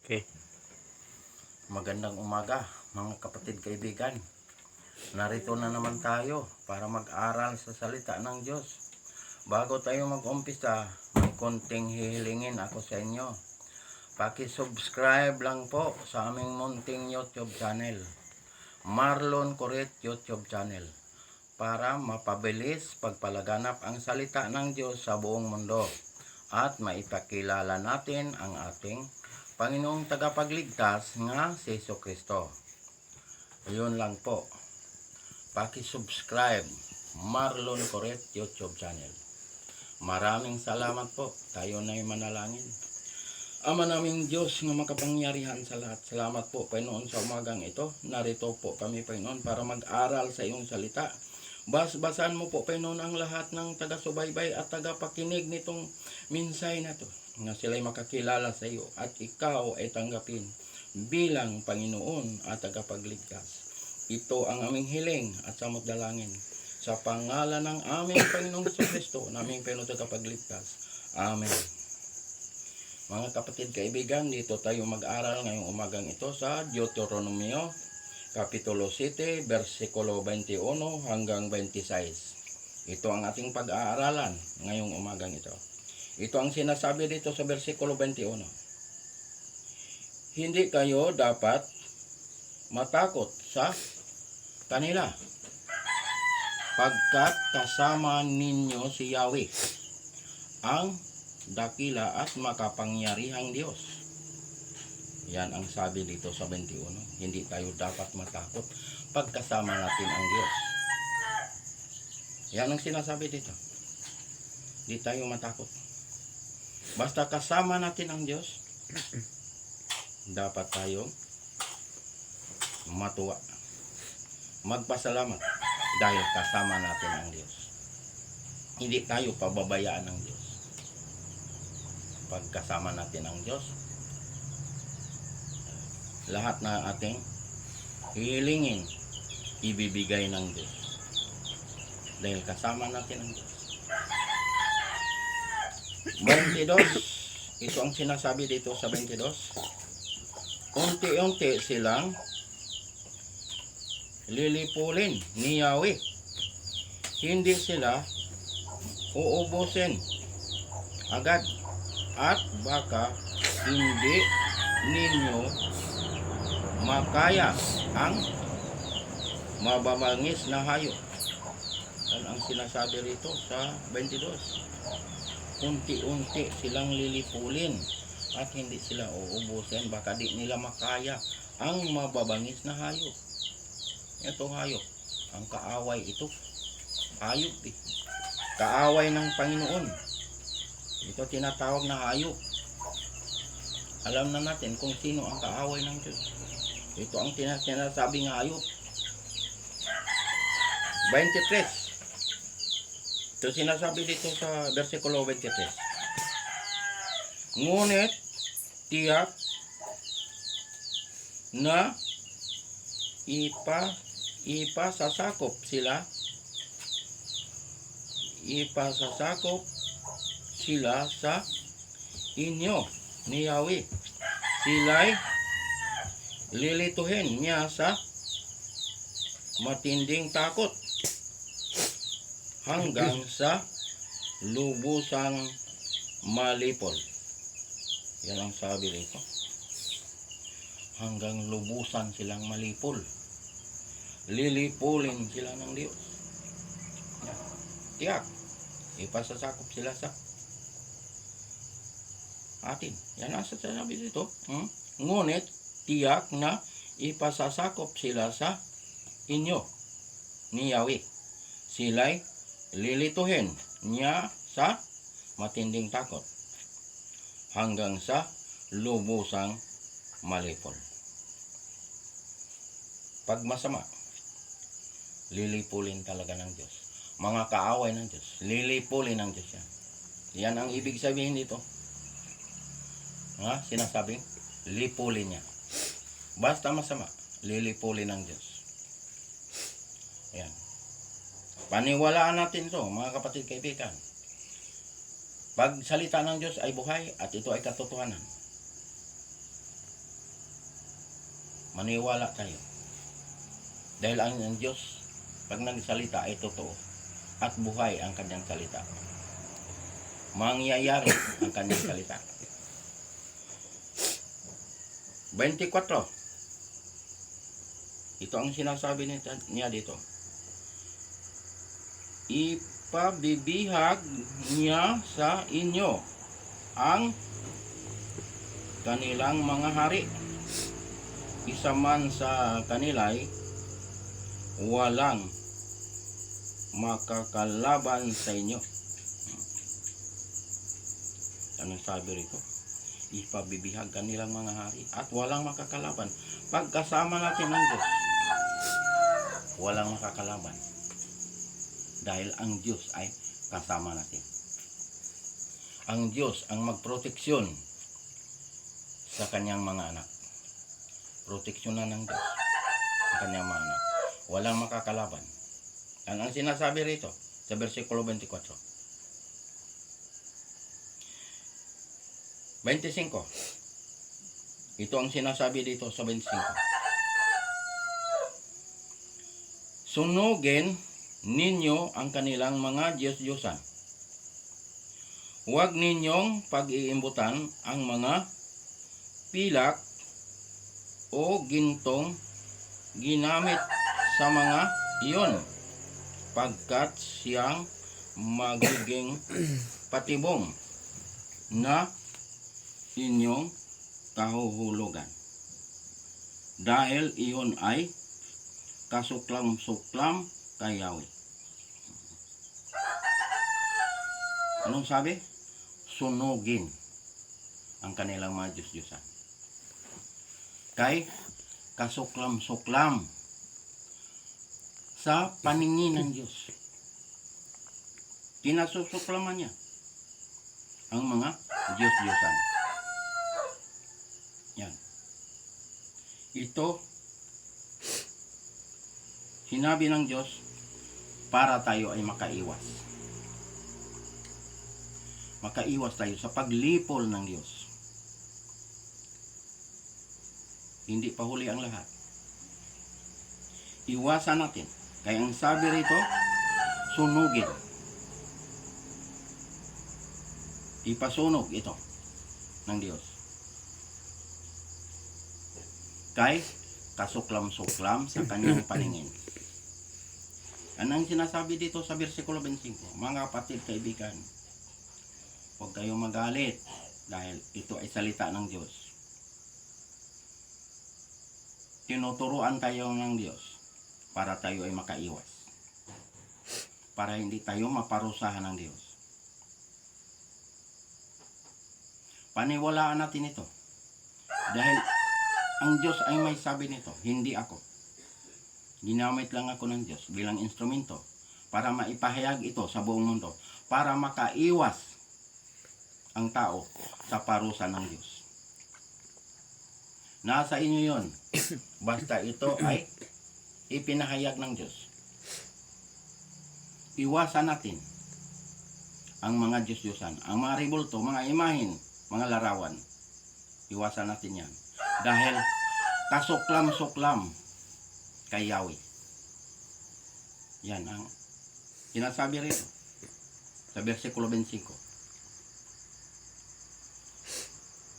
Okay. Magandang umaga mga kapatid kaibigan. Narito na naman tayo para mag-aral sa salita ng Diyos. Bago tayo mag-umpisa, may konting hihilingin ako sa inyo. Paki-subscribe lang po sa aming munting YouTube channel, Marlon Coret YouTube channel, para mapabilis pagpalaganap ang salita ng Diyos sa buong mundo at maipakilala natin ang ating Panginoong tagapagligtas nga si Jesucristo. Ayun lang po. Paki-subscribe Marlon Coret YouTube channel. Maraming salamat po. Tayo na'y manalangin. Ama naming Diyos nga makapangyarihan sa lahat. Salamat po Panginoon sa umagang ito. Narito po kami Panginoon para mag-aral sa iyong salita. Basbasan mo po Panginoon ang lahat ng taga-subaybay at taga-pakinig nitong minsay na to, na sila'y makakilala sa iyo at ikaw ay tanggapin bilang Panginoon at tagapagligtas. Ito ang aming hiling at samot dalangin sa pangalan ng aming Panginoong Jesucristo, naming Panginoon tagapagligtas. Amen. Mga kapatid kaibigan, dito tayo mag-aral ngayong umagang ito sa Deuteronomio Kapitulo 7, versikulo 21 hanggang 26. Ito ang ating pag-aaralan ngayong umagang ito. Ito ang sinasabi dito sa versikulo 21. Hindi kayo dapat matakot sa kanila, pagkat kasama ninyo si Yahweh, ang dakila at makapangyarihang Diyos. Yan ang sabi dito sa 21. Hindi tayo dapat matakot pagkasama natin ang Diyos. Yan ang sinasabi dito. Hindi tayo matakot. Basta kasama natin ang Diyos, dapat tayo matuwa. Magpasalamat dahil kasama natin ang Diyos. Hindi tayo pababayaan ng Diyos. Pagkasama natin ang Diyos, lahat na ating hilingin ibibigay ng Diyos dahil kasama natin ang Diyos. 22, ito ang sinasabi dito sa 22. Unti-unti silang lilipulin ni Yahweh, hindi sila uubusin agad, at baka hindi ninyo makaya ang mababangis na hayop. Yan ang sinasabi rito sa 22. Unti-unti silang lilipulin at hindi sila uubusin, baka di nila makaya ang mababangis na hayop. Ito hayop, ang kaaway ito. Hayop eh. Kaaway ng Panginoon. Ito tinatawag na hayop. Alam na natin kung sino ang kaaway ng Diyos. Ito ang sinasabi ng hayop. 23. Ito sinasabi dito sa versikulo 23. Ngunit tiyak na ipasasakop sila sa inyo ni Yahweh. Sila'y lilituhin niya sa matinding takot hanggang sa lubusang malipol. Yan ang sabi rito. Hanggang lubusan silang malipol. Lilipulin sila ng Diyos. Tiyak, ipasasakop sila sa atin. Yan ang sasabi dito. Ngunit tiyak na ipasasakop sila sa inyo ni Yahweh. Sila'y lilituhin niya sa matinding takot hanggang sa lubusang malipol. Pag masama, lilipulin talaga ng Diyos. Mga kaaway ng Diyos, lilipulin ng Diyos yan. Yan ang ibig sabihin dito. Sinasabing lipulin niya. Basta masama, lilipulin ng Diyos. Yan. Paniwalaan natin to, mga kapatid kaibigan. Pag salita ng Diyos ay buhay at ito ay katotohanan. maniwala tayo. Dahil ang Diyos, pag nagsalita ay totoo at buhay ang kanyang salita. Mangyayari ang kanyang salita. 24. Ito ang sinasabi niya dito. Ipabibihag niya sa inyo ang kanilang mga hari. Isa man sa kanila'y walang makakalaban sa inyo. Anong sabi rito? Ipabibihag kanilang mga hari at walang makakalaban. Pagkasama natin ng Diyos, walang makakalaban. Dahil ang Diyos ay kasama natin. Ang Diyos ang magproteksyon sa kanyang mga anak. Proteksyonan ng Diyos ang kanyang mga anak. Walang makakalaban. Yan ang sinasabi rito sa versikulo 24. 25. Ito ang sinasabi dito sa 25. Sunugin ninyo ang kanilang mga Diyos-Diyosan. Huwag ninyong pag-iimbutan ang mga pilak o gintong ginamit sa mga iyon, pagkat siyang magiging patibong na inyong kahuhulugan. Dahil iyon ay kasuklam-suklam kay Yahweh. Anong sabi? Sunugin ang kanilang mga Diyos-Diyosan. Kay kasuklam-suklam sa paningin ng Diyos. Kinasusuklaman niya ang mga Diyos-Diyosan. Yan. Ito, sinabi ng Diyos para tayo ay makaiwas. Makaiwas tayo sa paglipol ng Diyos. Hindi pa huli ang lahat. Iwasan natin. Kaya ang sabi rito, sunugin. Ipasunog ito ng Diyos. Kay kasuklam-suklam sa kanyang paningin. Anong sinasabi dito sa versikulo 25? Mga kapatid, kaibigan, huwag kayong magalit dahil ito ay salita ng Diyos. Tinuturuan tayo ng Diyos para tayo ay makaiwas. Para hindi tayo maparusahan ng Diyos. Paniwalaan natin ito. Dahil ang Diyos ay may sabi nito, hindi ako. Ginamit lang ako ng Diyos bilang instrumento para maipahayag ito sa buong mundo. Para makaiwas ang tao sa parusa ng Diyos. Nasa inyo yun. Basta ito ay ipinahayag ng Diyos. Iwasan natin ang mga Diyos-Diyosan, ang mga ribulto, mga imahin, mga larawan. Iwasan natin yan. Dahil kasuklam-suklam kay Yahweh. Yan ang sinasabi rito sa versikulo 25.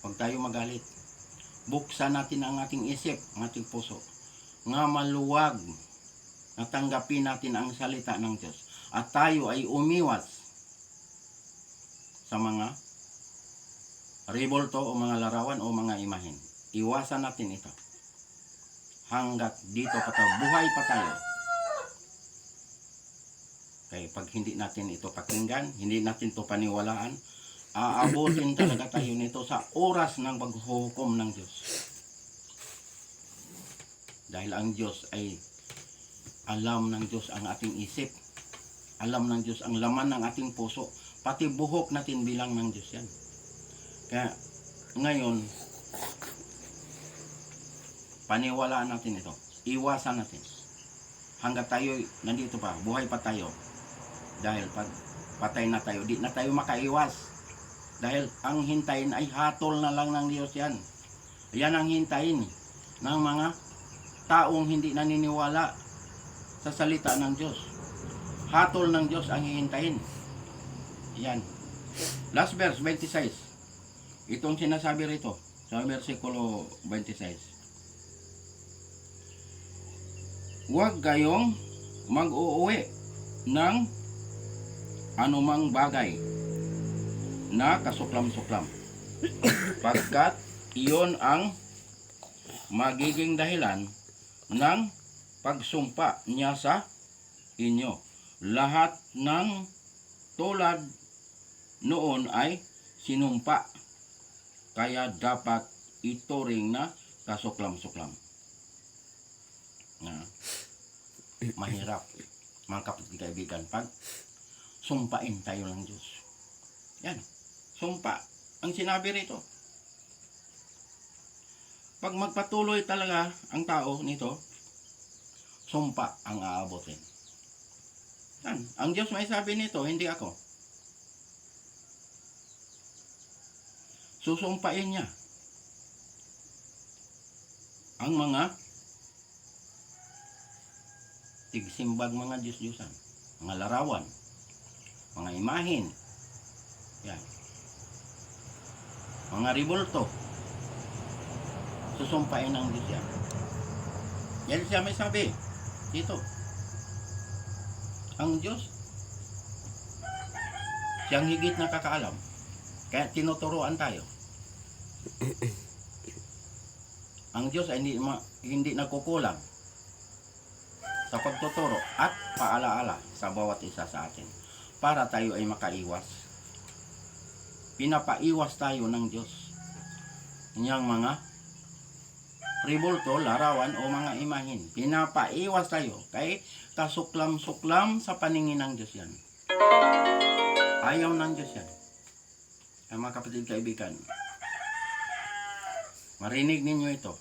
Huwag tayo magalit. Buksan natin ang ating isip, ang ating puso. Nga maluwag na tanggapin natin ang salita ng Diyos. At tayo ay umiwas sa mga ribulto o mga larawan o mga imahin. Iwasan natin ito. Hanggat dito pa tayo, buhay pa tayo. Kaya pag hindi natin ito pakinggan, hindi natin ito paniwalaan, aabutin talaga tayo nito sa oras ng paghuhukom ng Diyos. Dahil ang Diyos ay alam ng Diyos ang ating isip. Alam ng Diyos ang laman ng ating puso. Pati buhok natin bilang ng Diyos yan. Kaya ngayon, paniwalaan natin ito. Iwasan natin. Hanggat tayo nandito pa, buhay pa tayo. Dahil pag patay na tayo, di na tayo makaiwas. Dahil ang hintayin ay hatol na lang ng Diyos yan. Yan ang hintayin ng mga taong hindi naniniwala sa salita ng Diyos. Hatol ng Diyos ang hihintayin. Yan. Last verse, 26. Itong sinasabi rito, sa versikulo 26. Huwag kayong mag-uuwi ng anumang bagay na kasuklam-suklam. Pagkat iyon ang magiging dahilan ng pagsumpa niya sa inyo. Lahat ng tulad noon ay sinumpa. Kaya dapat ituring na kasuklam-suklam. Mahirap, mga kapatid kaibigan, pag sumpain tayo ng Diyos. Yan, sumpa. Ang sinabi rito. Pag magpatuloy talaga ang tao nito, sumpa ang aabotin. Yan, ang Diyos may sabi nito, hindi ako. Susumpain niya ang mga tigsimbag, mga Diyos-Diyosan, mga larawan, mga imahin, yan, mga ribulto. Susumpain ng Diyos yan. Yan siya may sabi dito. Ang Diyos, siyang higit na kakaalam, kaya tinuturuan tayo. Ang Diyos ay hindi nagkukulang sa pagtuturo at paalaala sa bawat isa sa atin para tayo ay makaiwas. Pinapaiwas tayo ng Diyos niyang mga ribulto, larawan o mga imahin. Pinapaiwas tayo kay kasuklam-suklam sa paningin ng Diyos yan. Ayaw ng Diyos yan. Ay, mga kapatid kaibigan, marinig ninyo ito.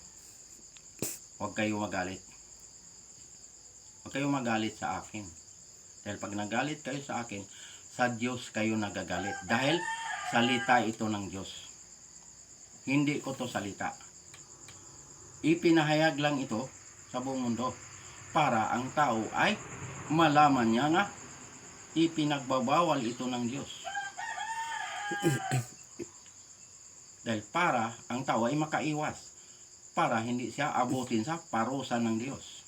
Huwag kayo magalit. Huwag kayo magalit sa akin. Dahil pag nagalit kayo sa akin, sa Diyos kayo nagagalit. Dahil salita ito ng Diyos. Hindi ko to salita. Ipinahayag lang ito sa buong mundo para ang tao ay malaman niya nga ipinagbabawal ito ng Diyos. Dahil para ang tao ay makaiwas, para hindi siya abutin sa parusa ng Diyos.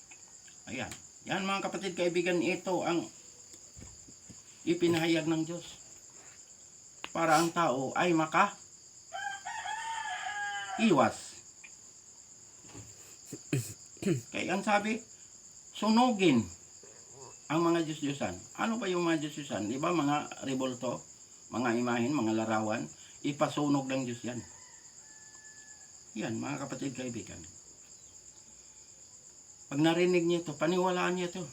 Ayan. Yan mga kapatid kaibigan, ito ang ipinahayag ng Diyos. Para ang tao ay maka-iwas. Kaya ang sabi, sunugin ang mga Diyos-Diyosan. Ano ba yung mga Diyos-Diyosan? Diba mga ribulto, mga imahin, mga larawan, ipasunog ng Diyos yan. Yan, mga kapatid kaibigan. Pag narinig niyo ito, paniwalaan niyo ito.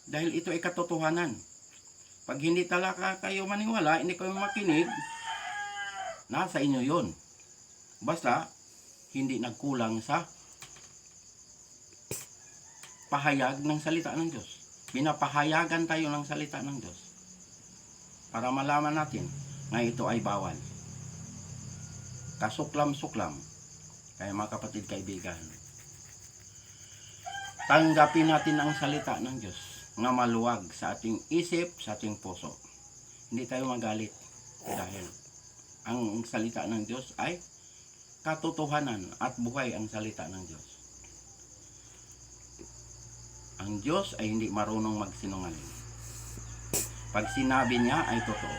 Dahil ito ay katotohanan. Pag hindi talaga kayo maniwala, hindi kayo makinig, nasa inyo yun. Basta, hindi nagkulang sa pahayag ng salita ng Diyos. Pinapahayagan tayo ng salita ng Diyos para malaman natin na ito ay bawal. Kasuklam-suklam. Kaya mga kapatid kaibigan, tanggapin natin ang salita ng Diyos nga maluwag sa ating isip, sa ating puso. Hindi tayo magalit dahil ang salita ng Diyos ay katotohanan at buhay ang salita ng Diyos. Ang Diyos ay hindi marunong magsinungaling. Pag sinabi niya ay totoo.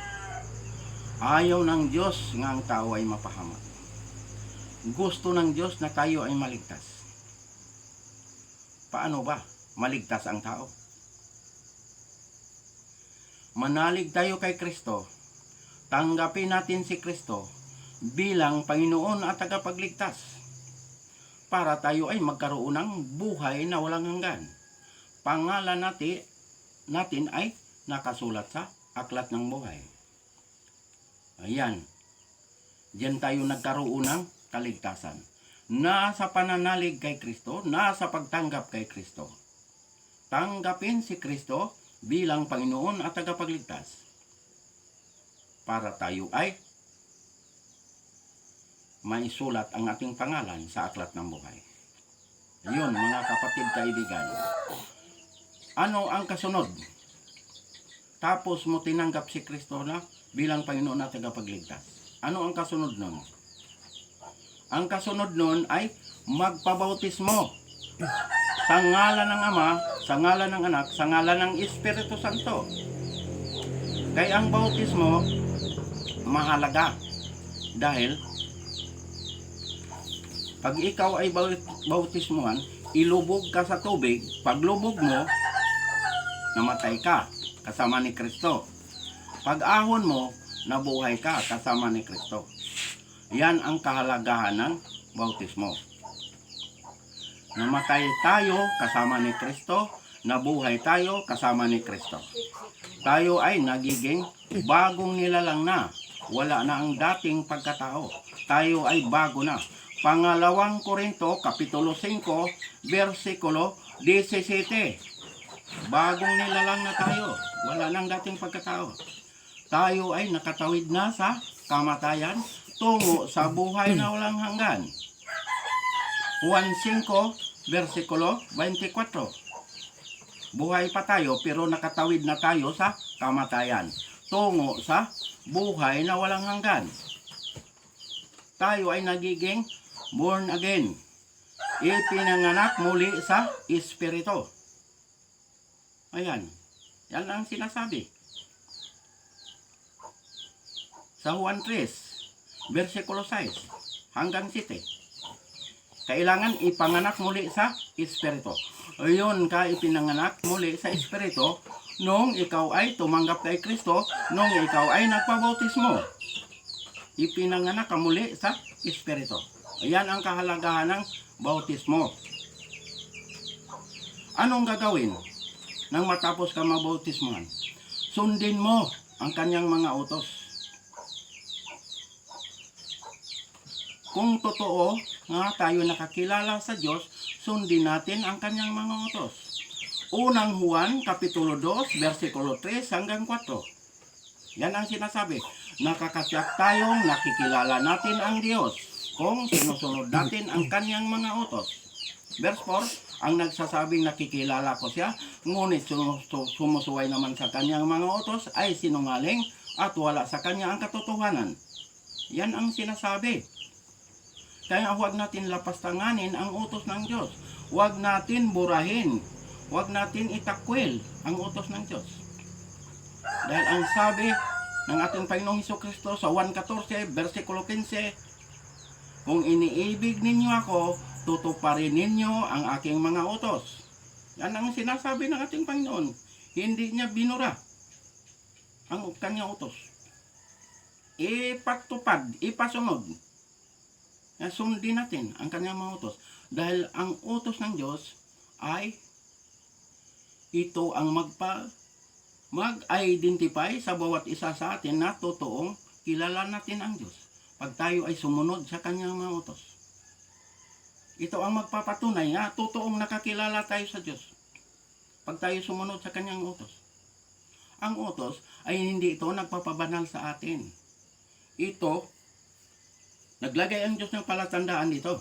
Ayaw ng Diyos nga ang tao ay mapahamak. Gusto ng Diyos na tayo ay maligtas. Paano ba maligtas ang tao? Manalig tayo kay Kristo. Tanggapin natin si Kristo bilang Panginoon at tagapagligtas para tayo ay magkaroon ng buhay na walang hanggan. Pangalan natin ay nakasulat sa aklat ng buhay. Ayan. Diyan tayo nagkaroon ng kaligtasan. Nasa pananalig kay Kristo, nasa pagtanggap kay Kristo. Tanggapin si Kristo bilang Panginoon at tagapagligtas para tayo ay maisulat ang ating pangalan sa aklat ng buhay. Yun, mga kapatid kaibigan. Ano ang kasunod? Tapos mo tinanggap si Kristo na bilang Panginoon at tagapagligtas. Ano ang kasunod nun? Ang kasunod nun ay magpabautismo sa ngalan ng Ama, sa ngalan ng Anak, sa ngalan ng Espiritu Santo. Kaya ang bautismo mahalaga dahil pag ikaw ay bautismuhan, ilubog ka sa tubig, paglubog mo, namatay ka kasama ni Kristo. Pag ahon mo, nabuhay ka kasama ni Kristo. Yan ang kahalagahan ng bautismo. Namatay tayo kasama ni Kristo, nabuhay tayo kasama ni Kristo. Tayo ay nagiging bagong nilalang na. Wala na ang dating pagkatao. Tayo ay bago na. Pangalawang Korinto, Kapitulo 5, versikulo 17. Bagong nilalang na tayo. Wala nang dating pagkatao. Tayo ay nakatawid na sa kamatayan tungo sa buhay na walang hanggan. Juan 5, versikulo 24. Buhay pa tayo pero nakatawid na tayo sa kamatayan tungo sa buhay na walang hanggan. Tayo ay nagiging born again. Ipinanganak muli sa Espiritu. Ayan. Yan ang sinasabi. Sa Juan 3, versikulo 6 hanggang 7. Kailangan ipanganak muli sa Espiritu. Ayun ka ipinanganak muli sa Espiritu nung ikaw ay tumanggap kay Kristo, nung ikaw ay nagpabautismo. Ipinanganak ka muli sa Espiritu. Ayan ang kahalagahan ng bautismo. Anong gagawin nang matapos ka mabautismohan? Sundin mo ang kanyang mga utos. Kung totoo nga tayo nakakilala sa Diyos, sundin natin ang kanyang mga utos. Unang Juan, Kapitulo 2, versikulo 3 hanggang 4. Yan ang sinasabi. Nakakatiyak tayong nakikilala natin ang Diyos kung sinusunod natin ang kanyang mga utos. Verse 4, ang nagsasabing nakikilala ko siya, ngunit sumusuway naman sa kanyang mga utos ay sinungaling at wala sa kanya ang katotohanan. Yan ang sinasabi. Kaya huwag natin lapastanganin ang utos ng Diyos. Huwag natin burahin. Huwag natin itakwil ang utos ng Diyos. Dahil ang sabi ng ating Panginoong Hesukristo sa Juan 14, versikulo 15, kung iniibig ninyo ako, tutuparin ninyo ang aking mga utos. Yan ang sinasabi ng ating Panginoon. Hindi niya binura ang kanyang utos. Ipagtupad, ipasunod. Sundin natin ang kanyang mga utos. Dahil ang utos ng Diyos ay ito ang mag-identify sa bawat isa sa atin na totoong kilala natin ang Diyos. Pag tayo ay sumunod sa kanyang mga utos. Ito ang magpapatunay na totoong nakakilala tayo sa Diyos. Pag tayo sumunod sa kanyang utos. Ang utos ay hindi ito nagpapabanal sa atin. Ito, naglagay ang Diyos ng palatandaan dito.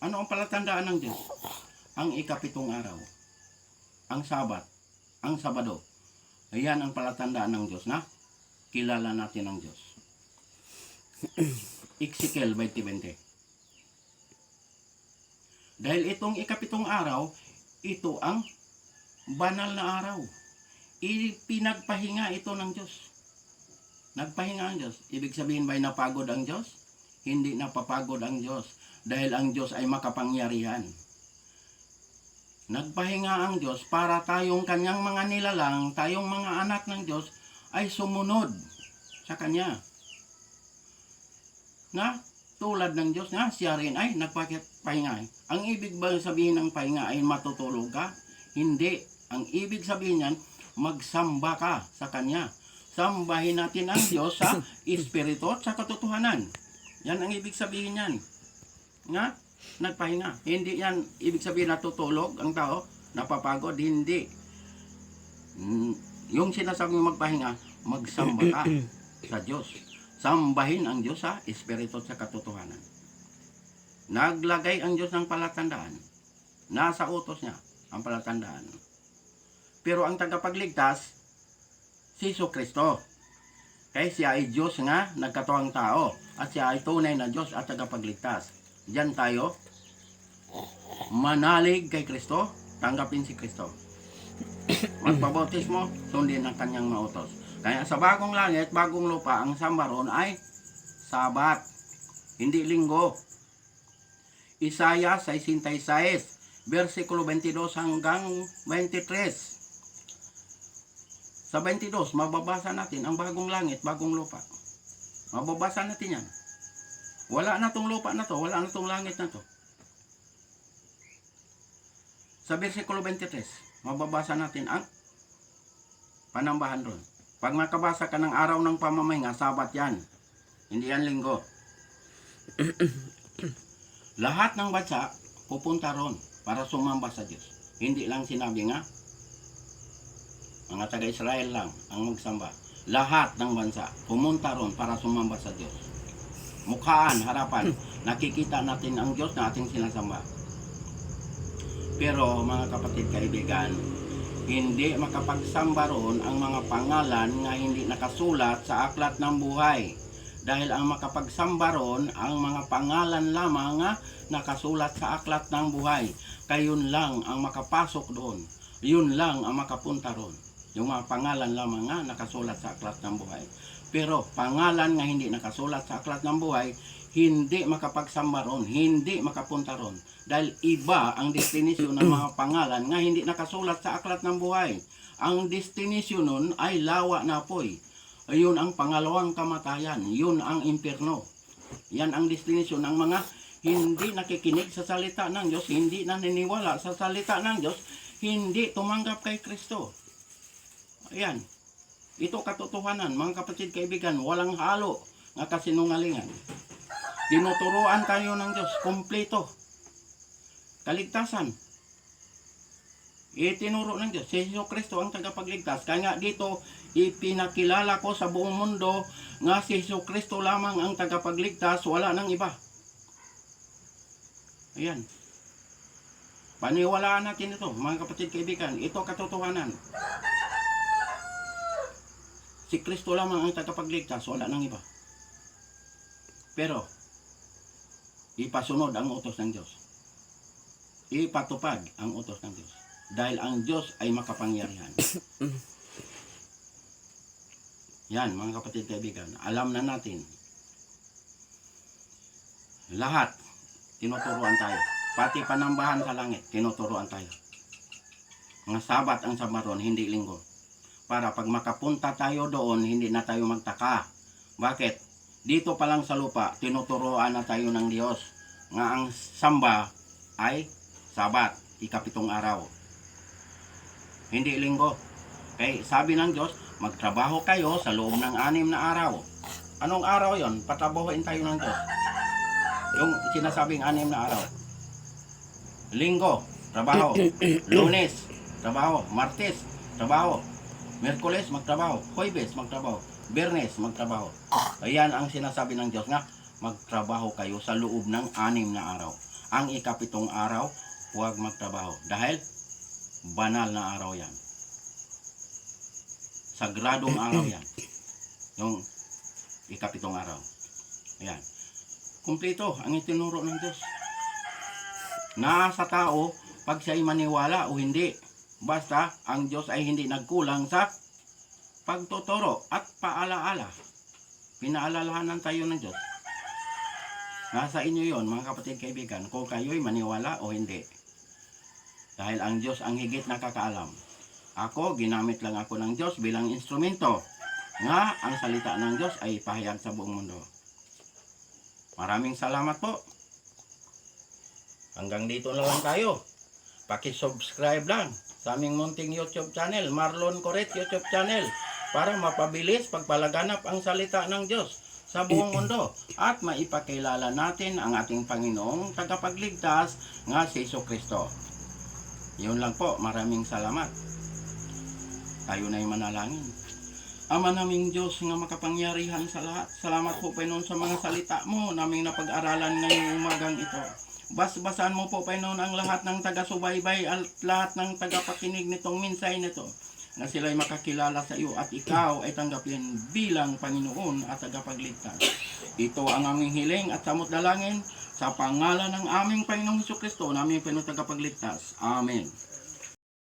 Ano ang palatandaan ng Diyos? Ang ikapitong araw. Ang Sabat. Ang Sabado. Ayan ang palatandaan ng Diyos na kilala natin ang Diyos. Ezekiel 20:20. Dahil itong ikapitong araw, ito ang banal na araw. Ipinagpahinga ito ng Diyos. Nagpahinga ang Diyos. Ibig sabihin ba'y napagod ang Diyos? Hindi napapagod ang Diyos dahil ang Diyos ay makapangyarihan. Nagpahinga ang Diyos para tayong kanyang mga nilalang, tayong mga anak ng Diyos ay sumunod sa kanya. Na tulad ng Diyos na siya rin ay nagpahinga. Ang ibig ba sabihin ng pahinga ay matutulog ka? Hindi. Ang ibig sabihin niyan, magsamba ka sa kanya. Sambahin natin ang Diyos sa Espiritu at sa katotohanan. Yan ang ibig sabihin yan. Nga? Nagpahinga. Hindi yan ibig sabihin natutulog ang tao, napapagod. Hindi. Yung sinasabing magpahinga, magsamba ka sa Diyos. Sambahin ang Diyos sa Espiritu at sa katotohanan. Naglagay ang Diyos ng palatandaan. Nasa utos niya ang palatandaan. Pero ang tagapagligtas, si Jesucristo. Kaya siya ay Diyos nga nagkatuwang tao at siya ay tunay na Diyos at tagapagligtas. Diyan tayo manalig kay Kristo, tanggapin si Kristo. Magpabautismo, sundin ang kanyang mautos. Kaya sa bagong langit, bagong lupa, ang sambaron ay Sabat, hindi linggo. Isaiah 66, versikulo 22 hanggang 23. Sa 22, mababasa natin ang bagong langit, bagong lupa. Mababasa natin yan. Wala na tong lupa na to, wala na tong langit na to. Sa versikulo 23, mababasa natin ang panambahan ron. Pag makabasa ka ng araw ng pamamahinga, Sabat yan. Hindi yan linggo. Lahat ng bansa pupunta ron para sumamba sa Diyos. Hindi lang sinabi nga, mga taga-Israel lang ang magsamba. Lahat ng bansa pumunta ron para sumamba sa Diyos. Mukhaan, harapan, nakikita natin ang Diyos na ating sinasamba. Pero mga kapatid, kaibigan, hindi makapagsamba ron ang mga pangalan nga hindi nakasulat sa aklat ng buhay. Dahil ang makapagsamba ron ang mga pangalan lamang nga nakasulat sa aklat ng buhay. Kayun lang ang makapasok doon. Yun lang ang makapunta ron. Yung mga pangalan lamang nga nakasulat sa aklat ng buhay. Pero pangalan nga hindi nakasulat sa aklat ng buhay, hindi makapagsamba ron, hindi makapunta ron. Dahil iba ang destinasyon ng mga pangalan nga hindi nakasulat sa aklat ng buhay. Ang destinasyon nun ay lawa na apoy. Yun ang pangalawang kamatayan. Yun ang impyerno. Yan ang destinasyon ng mga hindi nakikinig sa salita ng Diyos, hindi naniniwala sa salita ng Diyos, hindi tumanggap kay Kristo. Ayan. Ito katotohanan, mga kapatid kaibigan, walang halo nga kasinungalingan. Tinuturuan tayo ng Diyos, kumpleto. Kaligtasan. Itinuro ng Diyos. Si Jesucristo ang tagapagligtas. Kaya nga dito, ipinakilala ko sa buong mundo nga si Jesucristo lamang ang tagapagligtas, wala nang iba. Ayan. Paniwalaan natin ito, mga kapatid kaibigan. Ito katotohanan. Si Kristo lamang ang tagapagligtas, wala nang iba. Pero, ipasunod ang utos ng Diyos. Ipatupad ang utos ng Diyos. Dahil ang Diyos ay makapangyarihan. Yan, mga kapatid kaibigan, alam na natin. Lahat, tinuturuan tayo. Pati panambahan sa langit, tinuturuan tayo. Mga Sabat ang sambaron, hindi linggo. Para pag makapunta tayo doon, hindi na tayo magtaka. Bakit? Dito pa lang sa lupa, tinuturuan na tayo ng Diyos. Nga ang samba ay Sabat, ikapitong araw. Hindi linggo. Kaya sabi ng Diyos, magtrabaho kayo sa loob ng 6 na araw. Anong araw yon? Patrabahoin tayo ng Diyos. Yung sinasabing 6 na araw. Linggo, trabaho. Lunes, trabaho. Martes, trabaho. Miyerkules, magtrabaho. Huwebes, magtrabaho. Biyernes, magtrabaho. Ayan ang sinasabi ng Diyos nga, magtrabaho kayo sa loob ng 6 na araw. Ang ikapitong araw, huwag magtrabaho. Dahil, banal na araw yan. Sagradong araw yan. Yung ikapitong araw. Ayan. Kumpleto ang itinuro ng Diyos. Nasa tao, pag siya'y maniwala o hindi. Basta, ang Diyos ay hindi nagkulang sa pagtuturo at paalaala. Pinaalalahanan tayo ng Diyos. Nasa inyo yon, mga kapatid kaibigan, kung kayo'y maniwala o hindi. Dahil ang Diyos ang higit nakakaalam. Ako, ginamit lang ako ng Diyos bilang instrumento. Nga, ang salita ng Diyos ay ipahayag sa buong mundo. Maraming salamat po. Hanggang dito na lang tayo. Paki-subscribe lang sa aming munting YouTube channel, Marlon Coret YouTube channel, para mapabilis pagpalaganap ang salita ng Diyos sa buong mundo at maipakilala natin ang ating Panginoong tagapagligtas nga si Jesucristo. Yun lang po, maraming salamat. Tayo na'y manalangin. Ama naming Diyos nga makapangyarihan sa lahat, salamat po Panginoon sa mga salita mo naming napag-aralan ngayong umagang ito. Basbasan mo po, Panginoon, ang lahat ng taga-subaybay at lahat ng tagapakinig nitong minsay nito na sila'y makakilala sa iyo at ikaw ay tanggapin bilang Panginoon at tagapagligtas. Ito ang aming hiling at samot dalangin sa pangalan ng aming Panginoong Hesukristo, na aming Panginoon tagapagligtas. Amen.